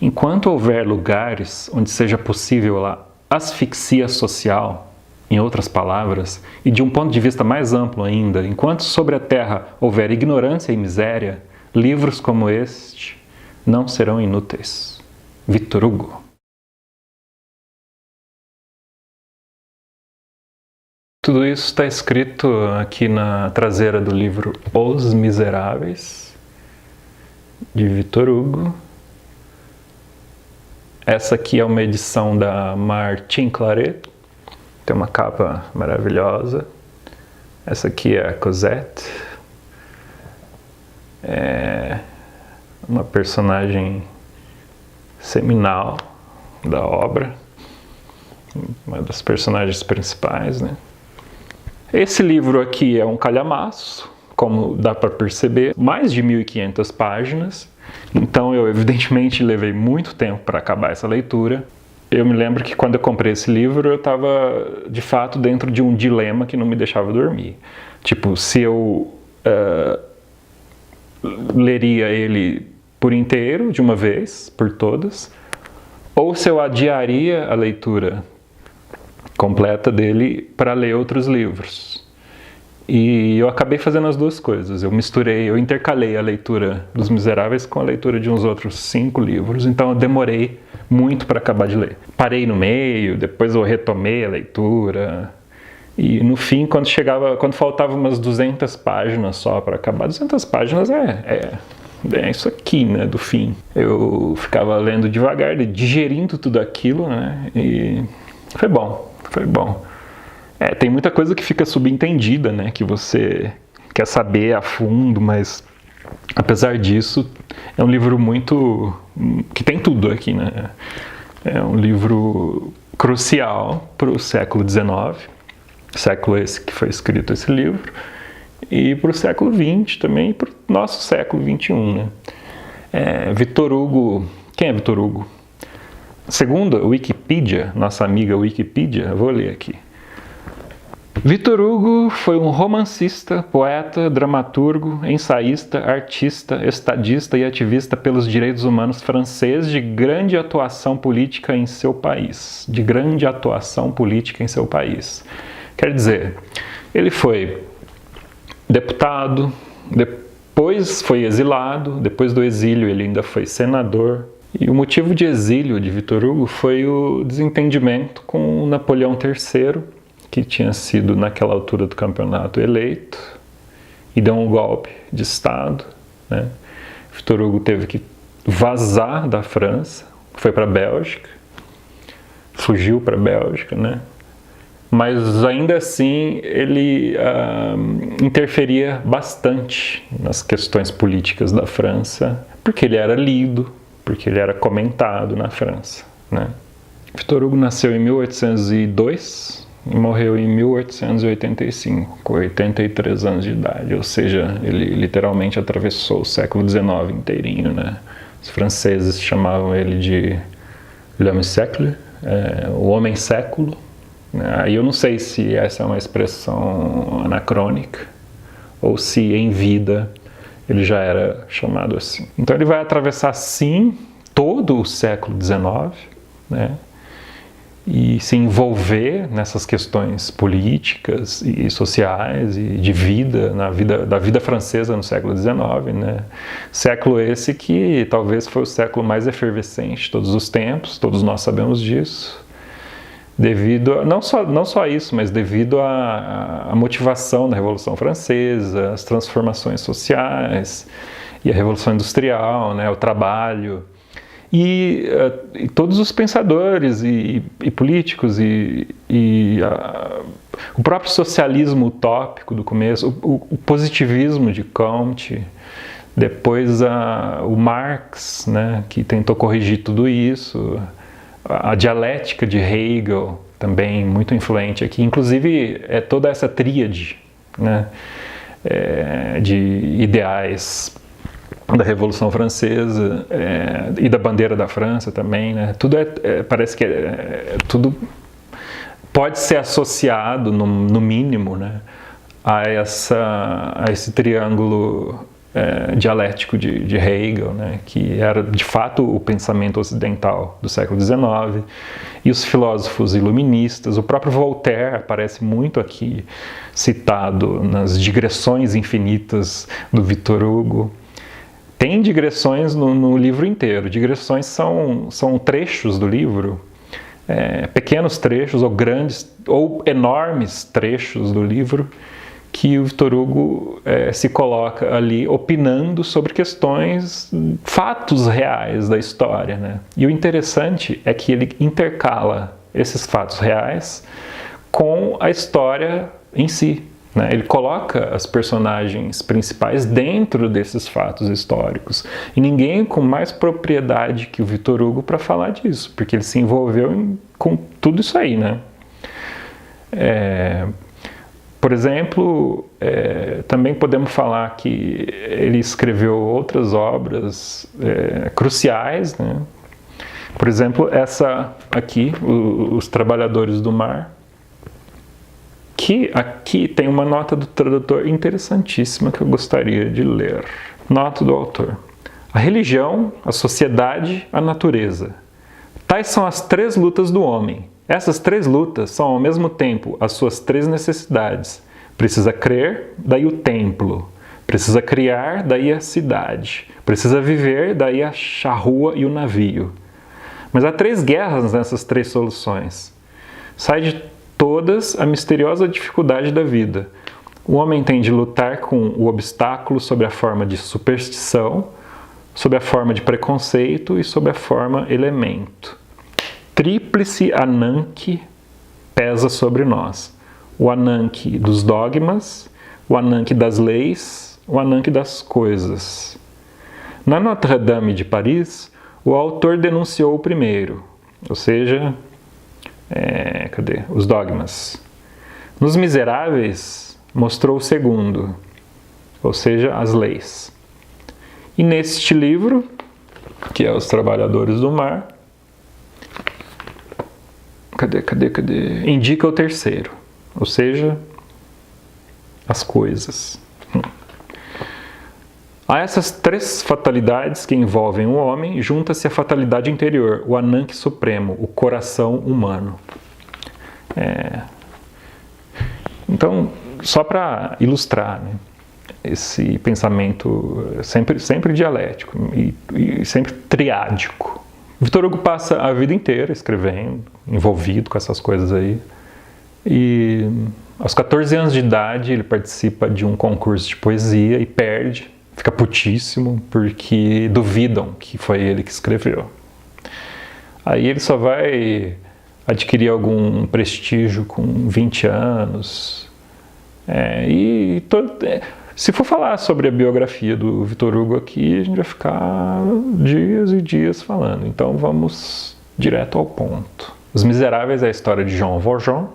Enquanto houver lugares onde seja possível a asfixia social, em outras palavras, e de um ponto de vista mais amplo ainda, enquanto sobre a Terra houver ignorância e miséria, livros como este não serão inúteis. Victor Hugo. Tudo isso está escrito aqui na traseira do livro Os Miseráveis, de Victor Hugo. Essa aqui é uma edição da Martin Claret, tem uma capa maravilhosa. Essa aqui é a Cosette, é uma personagem seminal da obra, uma das personagens principais, né? Esse livro aqui é um calhamaço, como dá para perceber, mais de 1.500 páginas, então eu evidentemente levei muito tempo para acabar essa leitura. Eu me lembro que quando eu comprei esse livro eu estava de fato dentro de um dilema que não me deixava dormir. Tipo, se eu leria ele por inteiro, de uma vez, por todas, ou se eu adiaria a leitura completa dele para ler outros livros. E eu acabei fazendo as duas coisas. Eu intercalei a leitura dos Miseráveis com a leitura de uns outros 5 livros, então eu demorei muito para acabar de ler. Parei no meio, depois eu retomei a leitura, e no fim, quando faltavam umas 200 páginas só para acabar, 200 páginas é isso aqui, né, do fim. Eu ficava lendo devagar, digerindo tudo aquilo, né, e foi bom. Foi bom. Tem muita coisa que fica subentendida, né? Que você quer saber a fundo, mas apesar disso, é um livro que tem tudo aqui, né? É um livro crucial para o século XIX, século esse que foi escrito esse livro, e para o século XX também, e para o nosso século XXI, né? Victor Hugo. Quem é Victor Hugo? Segundo a Wikipedia, nossa amiga Wikipedia, eu vou ler aqui. Victor Hugo foi um romancista, poeta, dramaturgo, ensaísta, artista, estadista e ativista pelos direitos humanos francês de grande atuação política em seu país. Quer dizer, ele foi deputado, depois foi exilado, depois do exílio ele ainda foi senador. E o motivo de exílio de Victor Hugo foi o desentendimento com Napoleão III, que tinha sido naquela altura do campeonato eleito e deu um golpe de Estado, né? Victor Hugo teve que vazar da França, foi para a Bélgica, fugiu para a Bélgica, né? Mas ainda assim ele interferia bastante nas questões políticas da França, porque ele era lido, porque ele era comentado na França, né? Victor Hugo nasceu em 1802 e morreu em 1885, com 83 anos de idade, ou seja, ele literalmente atravessou o século XIX inteirinho, né? Os franceses chamavam ele de l'homme siècle, o homem século, né? Aí eu não sei se essa é uma expressão anacrônica ou se em vida ele já era chamado assim. Então ele vai atravessar, sim, todo o século XIX, né? E se envolver nessas questões políticas e sociais e de vida, da vida francesa no século XIX, né? Século esse que talvez foi o século mais efervescente de todos os tempos, todos nós sabemos disso, devido não só isso, mas devido à motivação da Revolução Francesa, as transformações sociais e a Revolução Industrial, né, o trabalho, e todos os pensadores e políticos o próprio socialismo utópico do começo, o positivismo de Comte, depois o Marx, né, que tentou corrigir tudo isso, a dialética de Hegel, também muito influente aqui, inclusive toda essa tríade, né, de ideais da Revolução Francesa e da bandeira da França também, né? Tudo parece que tudo pode ser associado, no mínimo, né, a esse triângulo dialético de Hegel, né, que era de fato o pensamento ocidental do século XIX, e os filósofos iluministas. O próprio Voltaire aparece muito aqui citado nas digressões infinitas do Victor Hugo. Tem digressões no livro inteiro. Digressões são trechos do livro, pequenos trechos ou grandes ou enormes trechos do livro, que o Victor Hugo se coloca ali opinando sobre questões, fatos reais da história, né? E o interessante é que ele intercala esses fatos reais com a história em si, né? Ele coloca as personagens principais dentro desses fatos históricos. E ninguém com mais propriedade que o Victor Hugo para falar disso, porque ele se envolveu com tudo isso aí, né? Por exemplo, também podemos falar que ele escreveu outras obras cruciais, né? Por exemplo, essa aqui, Os Trabalhadores do Mar, que aqui tem uma nota do tradutor interessantíssima que eu gostaria de ler. Nota do autor. A religião, a sociedade, a natureza. Tais são as três lutas do homem. Essas três lutas são ao mesmo tempo as suas três necessidades. Precisa crer, daí o templo. Precisa criar, daí a cidade. Precisa viver, daí a charrua e o navio. Mas há três guerras nessas três soluções. Sai de todas a misteriosa dificuldade da vida. O homem tem de lutar com o obstáculo sob a forma de superstição, sob a forma de preconceito e sob a forma elemento. Tríplice Ananke pesa sobre nós. O Ananke dos dogmas, o Ananke das leis, o Ananke das coisas. Na Notre-Dame de Paris, o autor denunciou o primeiro, ou seja, os dogmas. Nos Miseráveis, mostrou o segundo, ou seja, as leis. E neste livro, que é Os Trabalhadores do Mar, indica o terceiro, ou seja, as coisas. A essas três fatalidades que envolvem o homem, junta-se a fatalidade interior, o Ananke supremo, o coração humano. Então, só para ilustrar, né, esse pensamento sempre dialético e sempre triádico. Victor Hugo passa a vida inteira escrevendo, envolvido com essas coisas aí. E aos 14 anos de idade ele participa de um concurso de poesia e perde, fica putíssimo porque duvidam que foi ele que escreveu. Aí ele só vai adquirir algum prestígio com 20 anos. Se for falar sobre a biografia do Victor Hugo aqui, a gente vai ficar dias e dias falando. Então vamos direto ao ponto. Os Miseráveis é a história de Jean Valjean,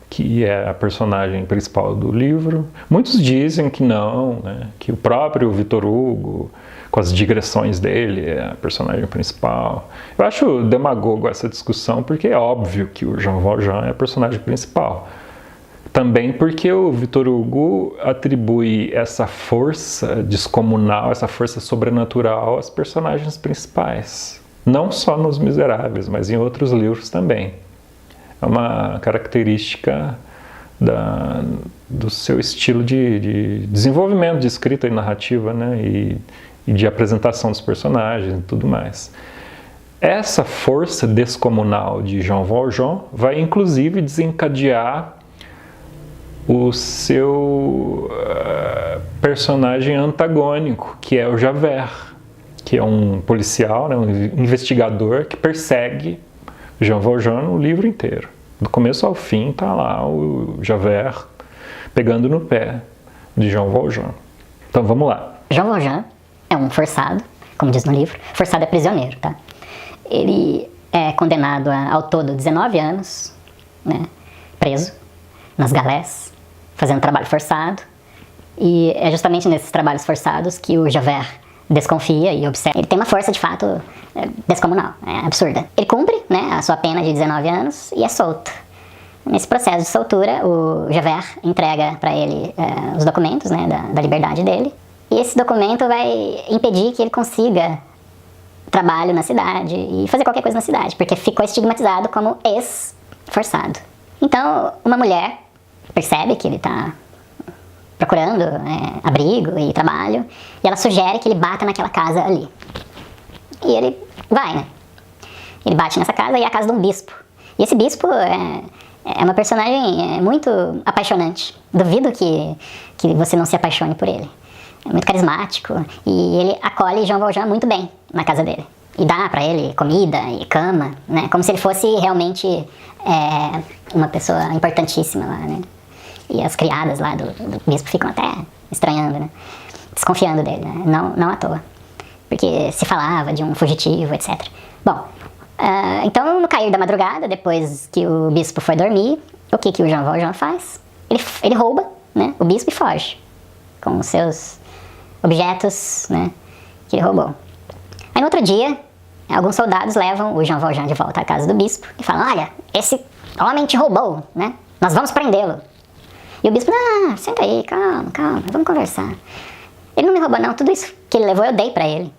que é a personagem principal do livro. Muitos dizem que não, né? Que o próprio Victor Hugo, com as digressões dele, é a personagem principal. Eu acho demagogo essa discussão, porque é óbvio que o Jean Valjean é a personagem principal. Também porque o Victor Hugo atribui essa força descomunal, essa força sobrenatural aos personagens principais. Não só nos Miseráveis, mas em outros livros também. É uma característica do seu estilo de desenvolvimento de escrita e narrativa, né? E de apresentação dos personagens e tudo mais. Essa força descomunal de Jean Valjean vai inclusive desencadear o seu personagem antagônico, que é o Javert, que é um policial, né, um investigador que persegue Jean Valjean no livro inteiro. Do começo ao fim está lá o Javert pegando no pé de Jean Valjean. Então vamos lá. Jean Valjean é um forçado, como diz no livro. Forçado é prisioneiro, tá? Ele é condenado ao todo 19 anos, né, preso nas galés, fazendo trabalho forçado. E é justamente nesses trabalhos forçados que o Javert desconfia e observa. Ele tem uma força, de fato, descomunal, absurda. Ele cumpre, né, a sua pena de 19 anos e é solto. Nesse processo de soltura, o Javert entrega para ele os documentos, né, da liberdade dele. E esse documento vai impedir que ele consiga trabalho na cidade e fazer qualquer coisa na cidade, porque ficou estigmatizado como ex-forçado. Então, uma mulher percebe que ele está procurando abrigo e trabalho, e ela sugere que ele bata naquela casa ali. E ele vai, né? Ele bate nessa casa e é a casa de um bispo. E esse bispo é uma personagem muito apaixonante. Duvido que você não se apaixone por ele. É muito carismático e ele acolhe Jean Valjean muito bem na casa dele. E dá pra ele comida e cama, né? Como se ele fosse realmente uma pessoa importantíssima lá, né? E as criadas lá do bispo ficam até estranhando, né? Desconfiando dele, né? Não à toa. Porque se falava de um fugitivo, etc. Bom, então no cair da madrugada, depois que o bispo foi dormir, o que o Jean Valjean faz? Ele rouba, né, o bispo e foge com os seus objetos, né, que ele roubou. Aí no outro dia, alguns soldados levam o Jean Valjean de volta à casa do bispo e falam: olha, esse homem te roubou, né? Nós vamos prendê-lo. E o bispo: não, senta aí, calma, vamos conversar. Ele não me roubou não, tudo isso que ele levou eu dei pra ele.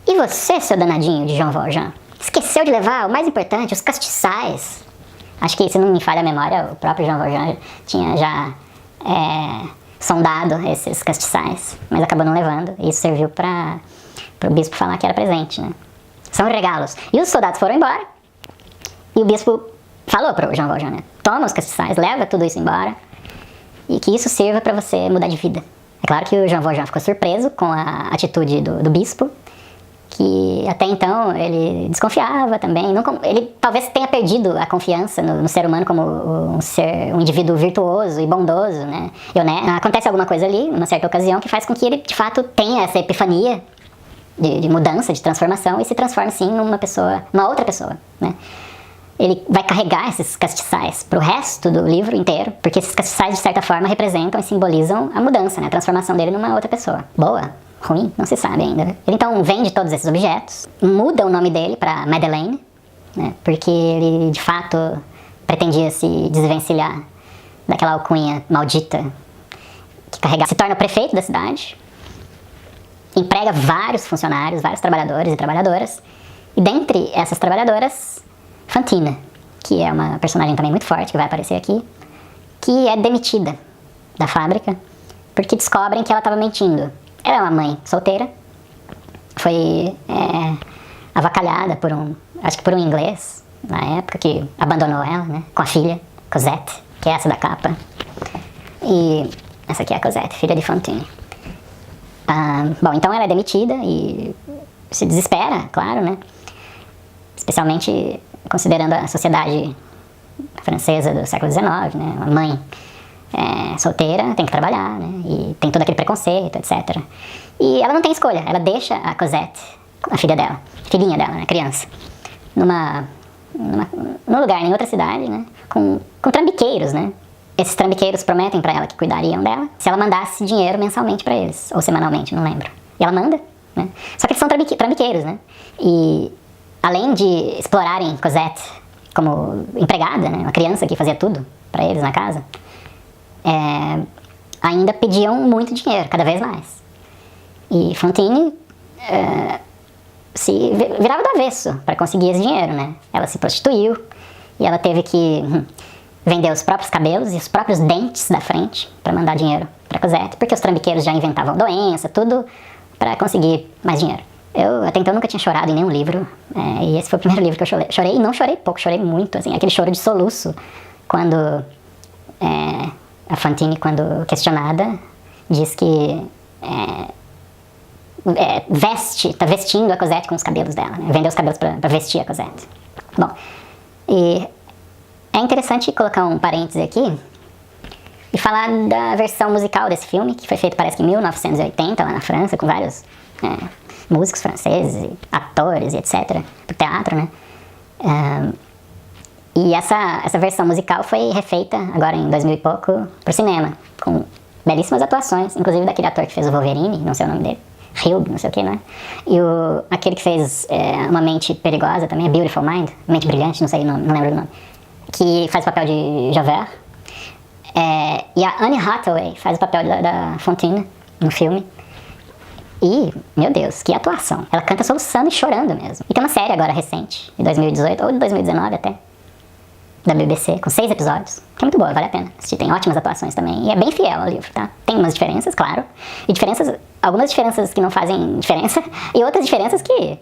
E você, seu danadinho de Jean Valjean, esqueceu de levar o mais importante, os castiçais. Acho que, se não me falha a memória, o próprio Jean Valjean tinha já sondado esses castiçais, mas acabou não levando. E isso serviu para o bispo falar que era presente, né? São regalos. E os soldados foram embora. E o bispo falou para o Jean Valjean, né? Toma os castiçais, leva tudo isso embora. E que isso sirva para você mudar de vida. É claro que o Jean Valjean ficou surpreso com a atitude do bispo, que até então ele desconfiava também. Ele talvez tenha perdido a confiança no ser humano como um indivíduo virtuoso e bondoso, né? Acontece alguma coisa ali, numa certa ocasião, que faz com que ele, de fato, tenha essa epifania de mudança, de transformação, e se transforma, sim, numa outra pessoa, né? Ele vai carregar esses castiçais pro resto do livro inteiro, porque esses castiçais, de certa forma, representam e simbolizam a mudança, né? A transformação dele numa outra pessoa. Boa? Ruim? Não se sabe ainda. Ele então vende todos esses objetos, muda o nome dele para Madeleine, né? Porque ele, de fato, pretendia se desvencilhar daquela alcunha maldita que carregava. Se torna o prefeito da cidade, emprega vários funcionários, vários trabalhadores e trabalhadoras, e dentre essas trabalhadoras, Fantine, que é uma personagem também muito forte, que vai aparecer aqui, que é demitida da fábrica, porque descobrem que ela estava mentindo. Ela é uma mãe solteira, foi avacalhada acho que por um inglês, na época, que abandonou ela, né, com a filha, Cosette, que é essa da capa. E essa aqui é a Cosette, filha de Fantine. Bom, então ela é demitida e se desespera, claro, né, especialmente considerando a sociedade francesa do século XIX, né, uma mãe solteira, tem que trabalhar, né? E tem todo aquele preconceito, etc. E ela não tem escolha, ela deixa a Cosette, a filhinha dela, né, criança, num lugar, em outra cidade, né? Com trambiqueiros, né? Esses trambiqueiros prometem pra ela que cuidariam dela se ela mandasse dinheiro mensalmente pra eles, ou semanalmente, não lembro. E ela manda, né? Só que eles são trambiqueiros, né? E além de explorarem Cosette como empregada, né? Uma criança que fazia tudo pra eles na casa, ainda pediam muito dinheiro, cada vez mais. E Fantine se virava do avesso para conseguir esse dinheiro, né? Ela se prostituiu e ela teve que vender os próprios cabelos e os próprios dentes da frente para mandar dinheiro para Cosette, porque os trambiqueiros já inventavam doença, tudo para conseguir mais dinheiro. Eu até então nunca tinha chorado em nenhum livro, e esse foi o primeiro livro que eu chorei. Chorei, e não chorei pouco, chorei muito, assim, aquele choro de soluço, quando a Fantine, quando questionada, diz que tá vestindo a Cosette com os cabelos dela, né? Vendeu os cabelos para vestir a Cosette. Bom, e é interessante colocar um parêntese aqui e falar da versão musical desse filme, que foi feito, parece que em 1980, lá na França, com vários músicos franceses, atores e etc, pro teatro, né? E essa versão musical foi refeita agora em 2000 e pouco pro cinema, com belíssimas atuações, inclusive daquele ator que fez o Wolverine, não sei o nome dele, Hugh, não sei o que, né? E aquele que fez Uma Mente Perigosa também, Beautiful Mind, Mente Brilhante, não sei o nome, não lembro do nome, que faz o papel de Javert. E a Anne Hathaway faz o papel da Fantine no filme. E, meu Deus, que atuação. Ela canta soluçando e chorando mesmo. E tem uma série agora recente, de 2018 ou de 2019 até, da BBC, com 6 episódios, que é muito boa, vale a pena assistir. Tem ótimas atuações também, e é bem fiel ao livro, tá? Tem umas diferenças, claro, e algumas diferenças que não fazem diferença, e outras diferenças que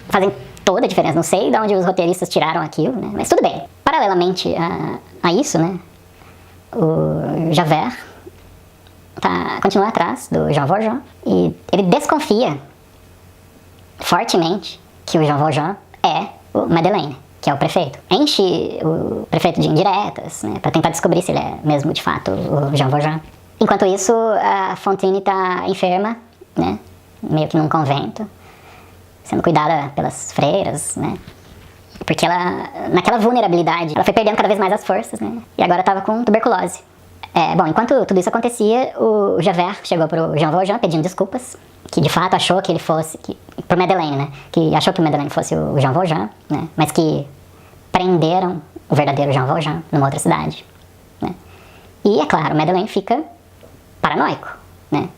fazem toda a diferença. Não sei de onde os roteiristas tiraram aquilo, né? Mas tudo bem. Paralelamente a isso, né, o Javert continua atrás do Jean Valjean, e ele desconfia fortemente que o Jean Valjean é o Madeleine, que é o prefeito. Enche o prefeito de indiretas, né, para tentar descobrir se ele é mesmo de fato o Jean Valjean. Enquanto isso, a Fantine tá enferma, né, meio que num convento, sendo cuidada pelas freiras, né, porque ela, naquela vulnerabilidade, ela foi perdendo cada vez mais as forças, né, e agora tava com tuberculose. Bom, enquanto tudo isso acontecia, o Javert chegou pro Jean Valjean pedindo desculpas, que de fato achou que ele fosse, pro Madeleine, né, que achou que o Madeleine fosse o Jean Valjean, né, mas que prenderam o verdadeiro Jean Valjean numa outra cidade, né. E, é claro, o Madeleine fica paranoico, né,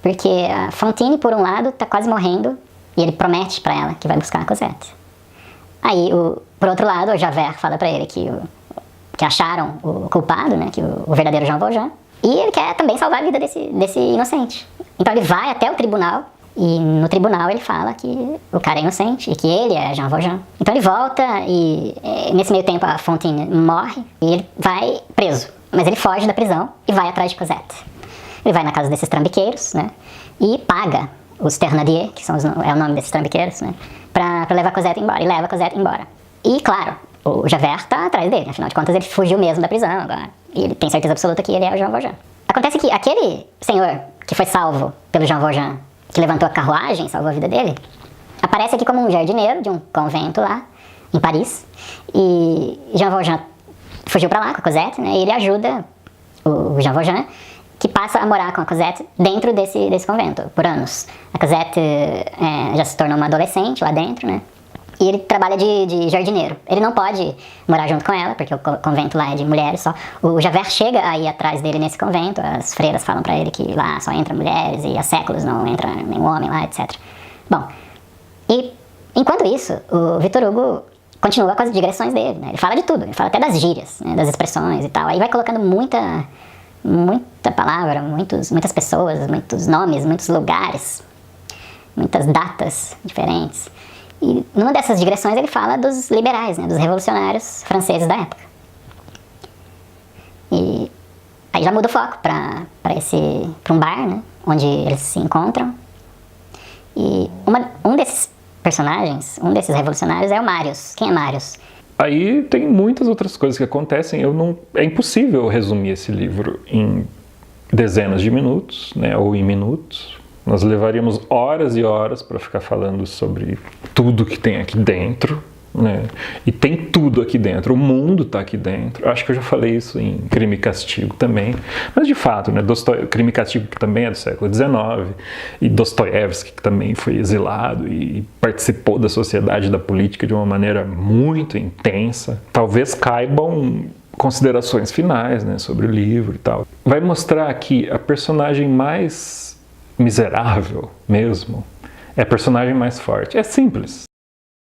porque a Fantine, por um lado, tá quase morrendo, e ele promete pra ela que vai buscar a Cosette. Aí, por outro lado, o Javert fala pra ele que acharam o culpado, né, que o verdadeiro Jean Valjean, e ele quer também salvar a vida desse inocente. Então ele vai até o tribunal, e no tribunal ele fala que o cara é inocente, e que ele é Jean Valjean. Então ele volta, e nesse meio tempo a Fantine morre, e ele vai preso. Mas ele foge da prisão e vai atrás de Cosette. Ele vai na casa desses trambiqueiros, né, e paga os Thénardier, que é o nome desses trambiqueiros, né, pra levar Cosette embora, e leva Cosette embora. E claro, o Javert tá atrás dele, afinal de contas ele fugiu mesmo da prisão agora. E ele tem certeza absoluta que ele é o Jean Valjean. Acontece que aquele senhor que foi salvo pelo Jean Valjean, que levantou a carruagem, salvou a vida dele, aparece aqui como um jardineiro de um convento lá, em Paris. E Jean Valjean fugiu pra lá com a Cosette, né, e ele ajuda o Jean Valjean, que passa a morar com a Cosette dentro desse convento, por anos. A Cosette já se tornou uma adolescente lá dentro, né, e ele trabalha de jardineiro. Ele não pode morar junto com ela, porque o convento lá é de mulheres só. O Javert chega aí atrás dele nesse convento, as freiras falam pra ele que lá só entra mulheres e há séculos não entra nenhum homem lá, etc. Bom, e enquanto isso, o Victor Hugo continua com as digressões dele, né? Ele fala de tudo, ele fala até das gírias, né, das expressões e tal. Aí vai colocando muita palavra, muitas pessoas, muitos nomes, muitos lugares, muitas datas diferentes. E numa dessas digressões ele fala dos liberais, né, dos revolucionários franceses da época. E aí já muda o foco para um bar, né, onde eles se encontram. E um desses personagens, um desses revolucionários é o Marius. Quem é Marius? Aí tem muitas outras coisas que acontecem. É impossível resumir esse livro em dezenas de minutos, né, ou em minutos. Nós levaríamos horas e horas para ficar falando sobre tudo que tem aqui dentro, né? E tem tudo aqui dentro, o mundo está aqui dentro. Acho que eu já falei isso em Crime e Castigo também. Mas de fato, né, Crime e Castigo, que também é do século XIX, e Dostoiévski, que também foi exilado e participou da sociedade e da política de uma maneira muito intensa. Talvez caibam considerações finais, né, sobre o livro e tal. Vai mostrar que a personagem mais miserável mesmo é a personagem mais forte. É simples.